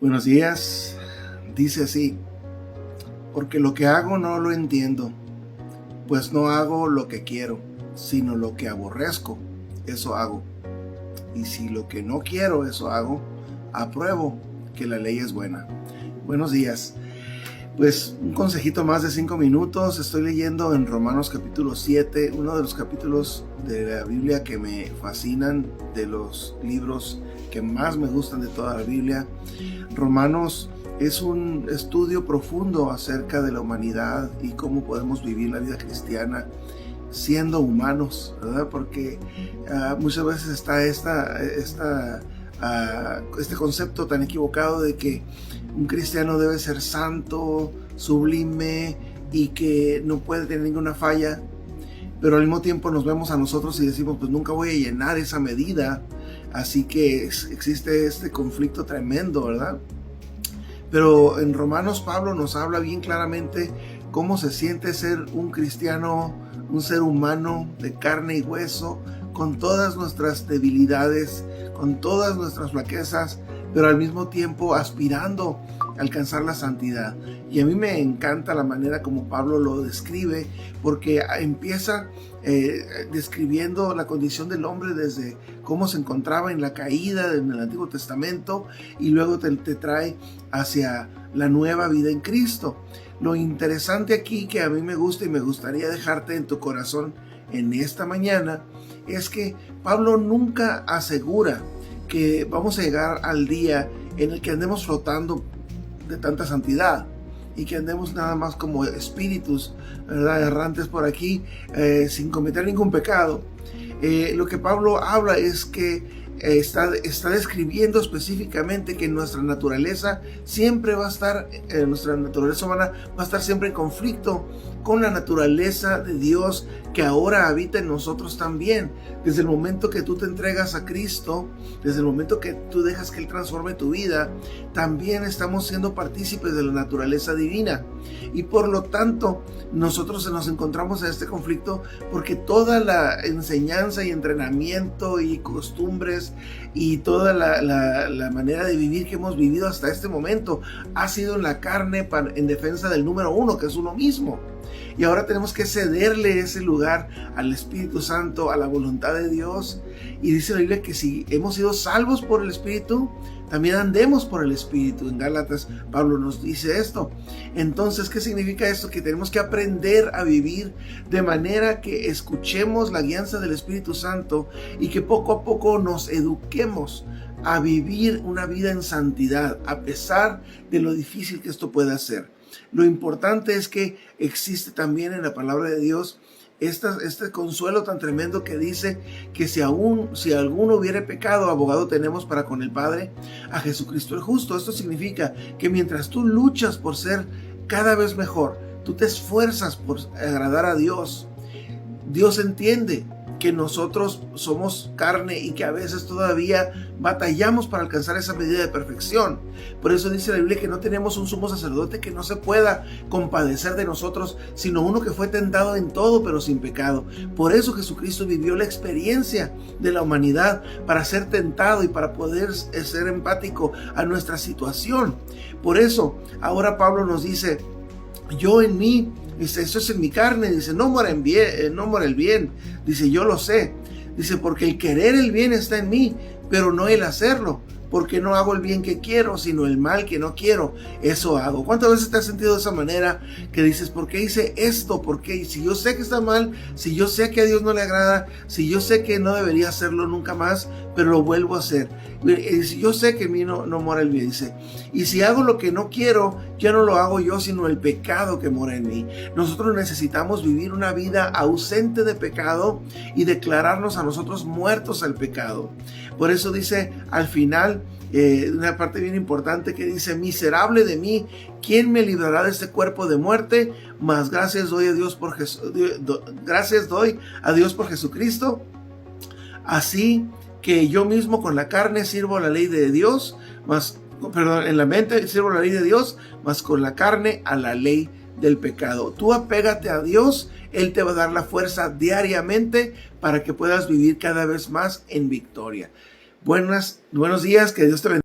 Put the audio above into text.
Buenos días. Dice así: porque lo que hago no lo entiendo, pues no hago lo que quiero, sino lo que aborrezco, eso hago. Y si lo que no quiero, eso hago, apruebo que la ley es buena. Buenos días. Pues un consejito más de 5 minutos. Estoy leyendo en Romanos capítulo 7, uno de los capítulos de la Biblia que me fascinan, de los libros que más me gustan de toda la Biblia. Romanos es un estudio profundo acerca de la humanidad y cómo podemos vivir la vida cristiana siendo humanos, ¿verdad? Porque muchas veces está este concepto tan equivocado de que un cristiano debe ser santo, sublime y que no puede tener ninguna falla, pero al mismo tiempo nos vemos a nosotros y decimos, pues nunca voy a llenar esa medida, así que existe este conflicto tremendo, ¿verdad? Pero en Romanos Pablo nos habla bien claramente cómo se siente ser un cristiano, un ser humano de carne y hueso, con todas nuestras debilidades, con todas nuestras flaquezas, pero al mismo tiempo aspirando a alcanzar la santidad. Y a mí me encanta la manera como Pablo lo describe, porque empieza describiendo la condición del hombre desde cómo se encontraba en la caída en el Antiguo Testamento, y luego te trae hacia la nueva vida en Cristo. Lo interesante aquí, que a mí me gusta y me gustaría dejarte en tu corazón en esta mañana, es que Pablo nunca asegura que vamos a llegar al día en el que andemos flotando de tanta santidad y que andemos nada más como espíritus, ¿verdad?, errantes por aquí, sin cometer ningún pecado. Lo que Pablo habla es que está describiendo específicamente que nuestra naturaleza siempre va a estar, nuestra naturaleza humana va a estar siempre en conflicto con la naturaleza de Dios que ahora habita en nosotros también. Desde el momento que tú te entregas a Cristo, desde el momento que tú dejas que Él transforme tu vida, también estamos siendo partícipes de la naturaleza divina. Y por lo tanto, nosotros nos encontramos en este conflicto porque toda la enseñanza y entrenamiento y costumbres y toda la manera de vivir que hemos vivido hasta este momento ha sido en la carne, en defensa del número uno, que es uno mismo. Y ahora tenemos que cederle ese lugar al Espíritu Santo, a la voluntad de Dios. Y dice la Biblia que si hemos sido salvos por el Espíritu, también andemos por el Espíritu. En Gálatas Pablo nos dice esto. Entonces, ¿qué significa esto? Que tenemos que aprender a vivir de manera que escuchemos la guianza del Espíritu Santo y que poco a poco nos eduquemos a vivir una vida en santidad, a pesar de lo difícil que esto pueda ser. Lo importante es que existe también en la palabra de Dios este consuelo tan tremendo que dice que si alguno hubiere pecado, abogado tenemos para con el Padre, a Jesucristo el justo. Esto significa que mientras tú luchas por ser cada vez mejor, tú te esfuerzas por agradar a Dios, Dios entiende que nosotros somos carne y que a veces todavía batallamos para alcanzar esa medida de perfección. Por eso dice la Biblia que no tenemos un sumo sacerdote que no se pueda compadecer de nosotros, sino uno que fue tentado en todo pero sin pecado. Por eso Jesucristo vivió la experiencia de la humanidad para ser tentado y para poder ser empático a nuestra situación. Por eso ahora Pablo nos dice: yo en mí, dice, eso es en mi carne, dice, no mora el bien, dice, yo lo sé, dice, porque el querer el bien está en mí, pero no el hacerlo, porque no hago el bien que quiero, sino el mal que no quiero, eso hago. ¿Cuántas veces te has sentido de esa manera que dices, ¿por qué hice esto? ¿Por qué? Si yo sé que está mal, si yo sé que a Dios no le agrada, si yo sé que no debería hacerlo nunca más, pero lo vuelvo a hacer. Si yo sé que en mí no mora el bien, dice, y si hago lo que no quiero, ya no lo hago yo, sino el pecado que mora en mí. Nosotros necesitamos vivir una vida ausente de pecado y declararnos a nosotros muertos al pecado. Por eso dice al final, una parte bien importante que dice: miserable de mí, ¿quién me librará de este cuerpo de muerte? Mas gracias doy a Dios por Jesucristo. Así que yo mismo con la carne sirvo a la ley de Dios, en la mente sirvo a la ley de Dios, mas con la carne a la ley del pecado. Tú apégate a Dios, Él te va a dar la fuerza diariamente para que puedas vivir cada vez más en victoria. Buenos días, que Dios te bendiga.